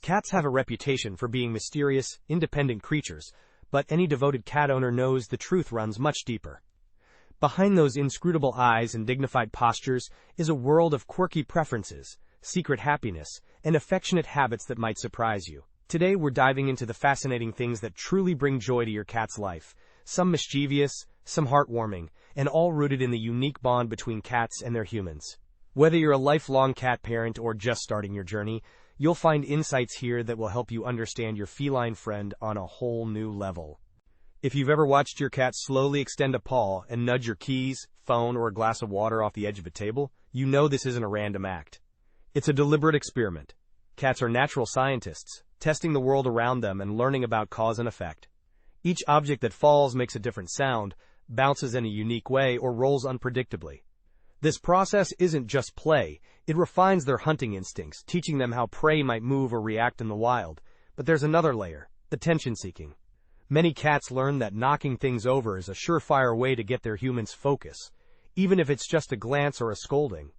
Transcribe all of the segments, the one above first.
Cats have a reputation for being mysterious, independent creatures, but any devoted cat owner knows the truth runs much deeper. Behind those inscrutable eyes and dignified postures is a world of quirky preferences, secret happiness, and affectionate habits that might surprise you. Today we're diving into the fascinating things that truly bring joy to your cat's life, some mischievous, some heartwarming, and all rooted in the unique bond between cats and their humans. Whether you're a lifelong cat parent or just starting your journey, you'll find insights here that will help you understand your feline friend on a whole new level. If you've ever watched your cat slowly extend a paw and nudge your keys, phone, or a glass of water off the edge of a table, you know this isn't a random act. It's a deliberate experiment. Cats are natural scientists, testing the world around them and learning about cause and effect. Each object that falls makes a different sound, bounces in a unique way, or rolls unpredictably. This process isn't just play, it refines their hunting instincts, teaching them how prey might move or react in the wild. But there's another layer, attention-seeking. Many cats learn that knocking things over is a surefire way to get their humans' focus, even if it's just a glance or a scolding.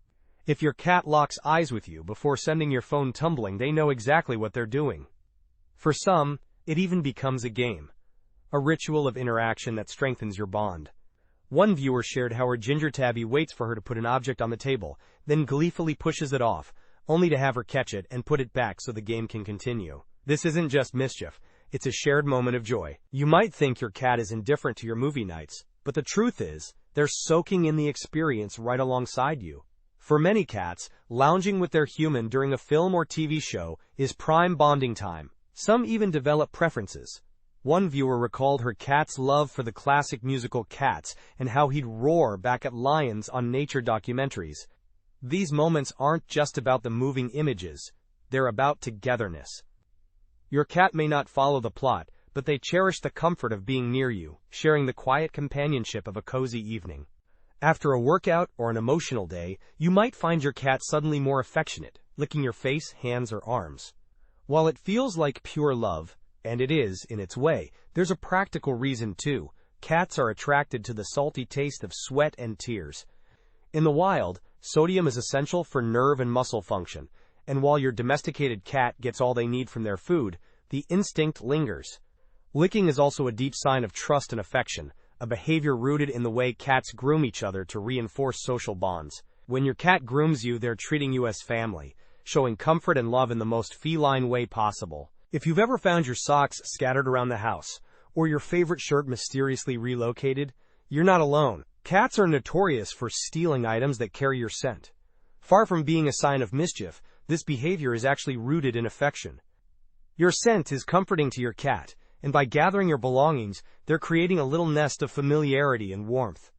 If your cat locks eyes with you before sending your phone tumbling, they know exactly what they're doing. For some, it even becomes a game, a ritual of interaction that strengthens your bond. One viewer shared how her ginger tabby waits for her to put an object on the table, then gleefully pushes it off, only to have her catch it and put it back so the game can continue. This isn't just mischief, it's a shared moment of joy. You might think your cat is indifferent to your movie nights, but the truth is, they're soaking in the experience right alongside you. For many cats, lounging with their human during a film or TV show is prime bonding time. Some even develop preferences. One viewer recalled her cat's love for the classic musical Cats and how he'd roar back at lions on nature documentaries. These moments aren't just about the moving images, they're about togetherness. Your cat may not follow the plot, but they cherish the comfort of being near you, sharing the quiet companionship of a cozy evening. After a workout or an emotional day, you might find your cat suddenly more affectionate, licking your face, hands, or arms. While it feels like pure love, and it is in its way, there's a practical reason too. Cats are attracted to the salty taste of sweat and tears. In the wild, sodium is essential for nerve and muscle function, and while your domesticated cat gets all they need from their food, the instinct lingers. Licking is also a deep sign of trust and affection, a behavior rooted in the way cats groom each other to reinforce social bonds. When your cat grooms you, they're treating you as family, showing comfort and love in the most feline way possible. If you've ever found your socks scattered around the house, or your favorite shirt mysteriously relocated, you're not alone. Cats are notorious for stealing items that carry your scent. Far from being a sign of mischief, this behavior is actually rooted in affection. Your scent is comforting to your cat, and by gathering your belongings, they're creating a little nest of familiarity and warmth.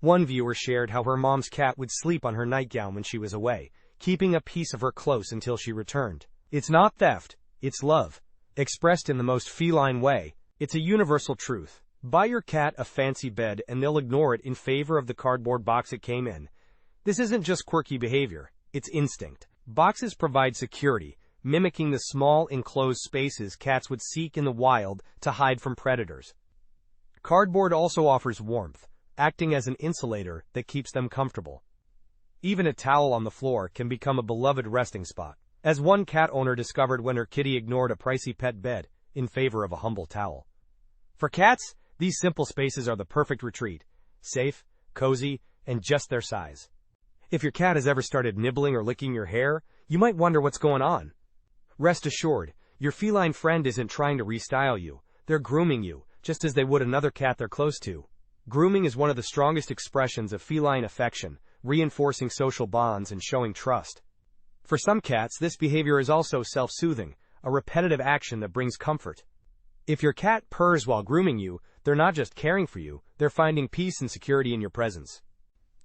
One viewer shared how her mom's cat would sleep on her nightgown when she was away, keeping a piece of her close until she returned. It's not theft, it's love, expressed in the most feline way. It's a universal truth. Buy your cat a fancy bed and they'll ignore it in favor of the cardboard box it came in. This isn't just quirky behavior, it's instinct. Boxes provide security, mimicking the small enclosed spaces cats would seek in the wild to hide from predators. Cardboard also offers warmth, acting as an insulator that keeps them comfortable. Even a towel on the floor can become a beloved resting spot, as one cat owner discovered when her kitty ignored a pricey pet bed in favor of a humble towel. For cats, these simple spaces are the perfect retreat, safe, cozy, and just their size. If your cat has ever started nibbling or licking your hair, you might wonder what's going on. Rest assured, your feline friend isn't trying to restyle you, they're grooming you, just as they would another cat they're close to. Grooming is one of the strongest expressions of feline affection, reinforcing social bonds and showing trust. For some cats, this behavior is also self-soothing, a repetitive action that brings comfort. If your cat purrs while grooming you, they're not just caring for you, they're finding peace and security in your presence.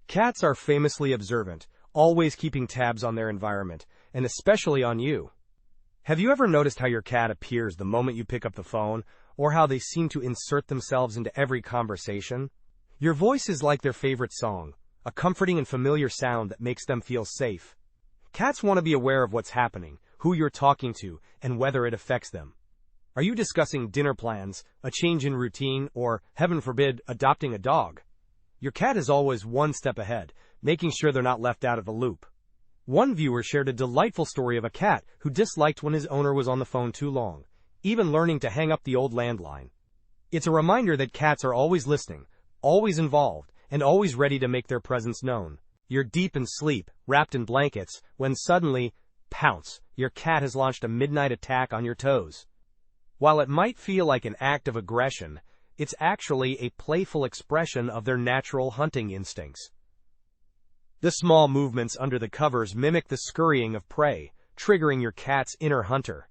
Cats are famously observant, always keeping tabs on their environment, and especially on you. Have you ever noticed how your cat appears the moment you pick up the phone, or how they seem to insert themselves into every conversation? Your voice is like their favorite song, a comforting and familiar sound that makes them feel safe. Cats want to be aware of what's happening, who you're talking to, and whether it affects them. Are you discussing dinner plans, a change in routine, or, heaven forbid, adopting a dog? Your cat is always one step ahead, making sure they're not left out of the loop. One viewer shared a delightful story of a cat who disliked when his owner was on the phone too long, even learning to hang up the old landline. It's a reminder that cats are always listening, always involved, and always ready to make their presence known. You're deep in sleep, wrapped in blankets, when suddenly, pounce, your cat has launched a midnight attack on your toes. While it might feel like an act of aggression, it's actually a playful expression of their natural hunting instincts. The small movements under the covers mimic the scurrying of prey, triggering your cat's inner hunter.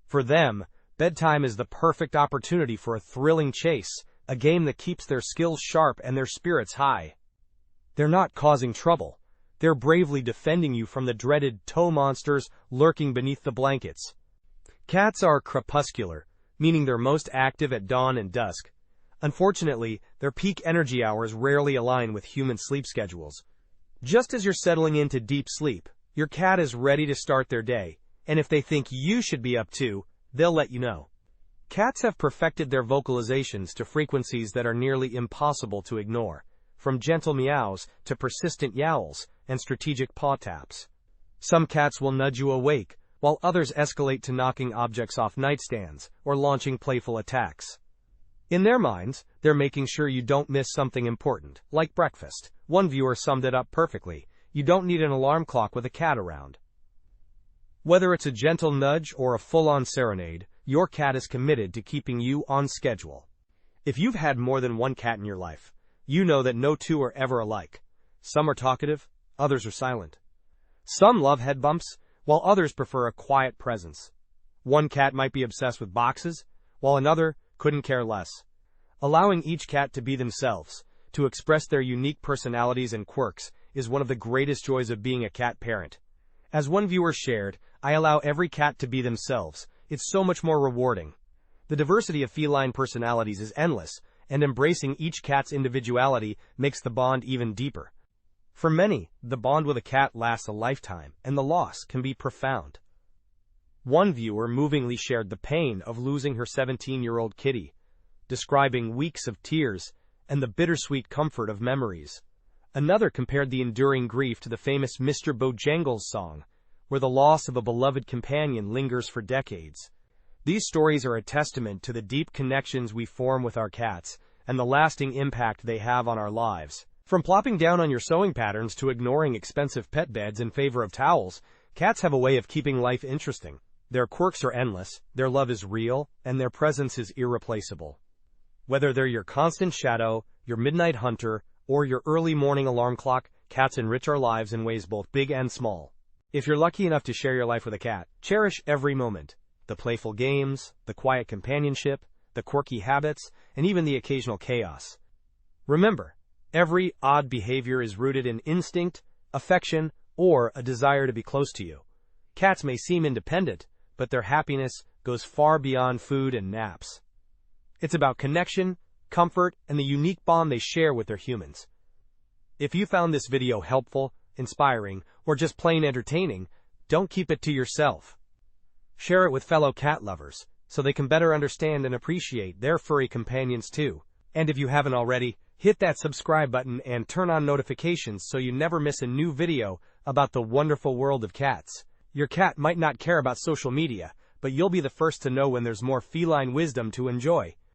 For them, bedtime is the perfect opportunity for a thrilling chase, a game that keeps their skills sharp and their spirits high. They're not causing trouble. They're bravely defending you from the dreaded toe monsters lurking beneath the blankets. Cats are crepuscular, meaning they're most active at dawn and dusk. Unfortunately, their peak energy hours rarely align with human sleep schedules. Just as you're settling into deep sleep, your cat is ready to start their day, and if they think you should be up too, they'll let you know. Cats have perfected their vocalizations to frequencies that are nearly impossible to ignore, from gentle meows to persistent yowls and strategic paw taps. Some cats will nudge you awake, while others escalate to knocking objects off nightstands or launching playful attacks. In their minds, they're making sure you don't miss something important, like breakfast. One viewer summed it up perfectly: you don't need an alarm clock with a cat around. Whether it's a gentle nudge or a full-on serenade, your cat is committed to keeping you on schedule. If you've had more than one cat in your life, you know that no two are ever alike. Some are talkative, others are silent. Some love head bumps, while others prefer a quiet presence. One cat might be obsessed with boxes, while another couldn't care less. Allowing each cat to be themselves, to express their unique personalities and quirks, is one of the greatest joys of being a cat parent. As one viewer shared, "I allow every cat to be themselves. It's so much more rewarding." The diversity of feline personalities is endless, and embracing each cat's individuality makes the bond even deeper. For many, the bond with a cat lasts a lifetime, and the loss can be profound. One viewer movingly shared the pain of losing her 17-year-old kitty, describing weeks of tears and the bittersweet comfort of memories. Another compared the enduring grief to the famous Mr. Bojangles song, where the loss of a beloved companion lingers for decades. These stories are a testament to the deep connections we form with our cats and the lasting impact they have on our lives. From plopping down on your sewing patterns to ignoring expensive pet beds in favor of towels, cats have a way of keeping life interesting. Their quirks are endless, their love is real, and their presence is irreplaceable. Whether they're your constant shadow, your midnight hunter, or your early morning alarm clock, cats enrich our lives in ways both big and small. If you're lucky enough to share your life with a cat, cherish every moment. The playful games, the quiet companionship, the quirky habits, and even the occasional chaos. Remember, every odd behavior is rooted in instinct, affection, or a desire to be close to you. Cats may seem independent, but their happiness goes far beyond food and naps. It's about connection, comfort, and the unique bond they share with their humans. If you found this video helpful, inspiring, or just plain entertaining, don't keep it to yourself. Share it with fellow cat lovers, so they can better understand and appreciate their furry companions too. And if you haven't already, hit that subscribe button and turn on notifications so you never miss a new video about the wonderful world of cats. Your cat might not care about social media, but you'll be the first to know when there's more feline wisdom to enjoy.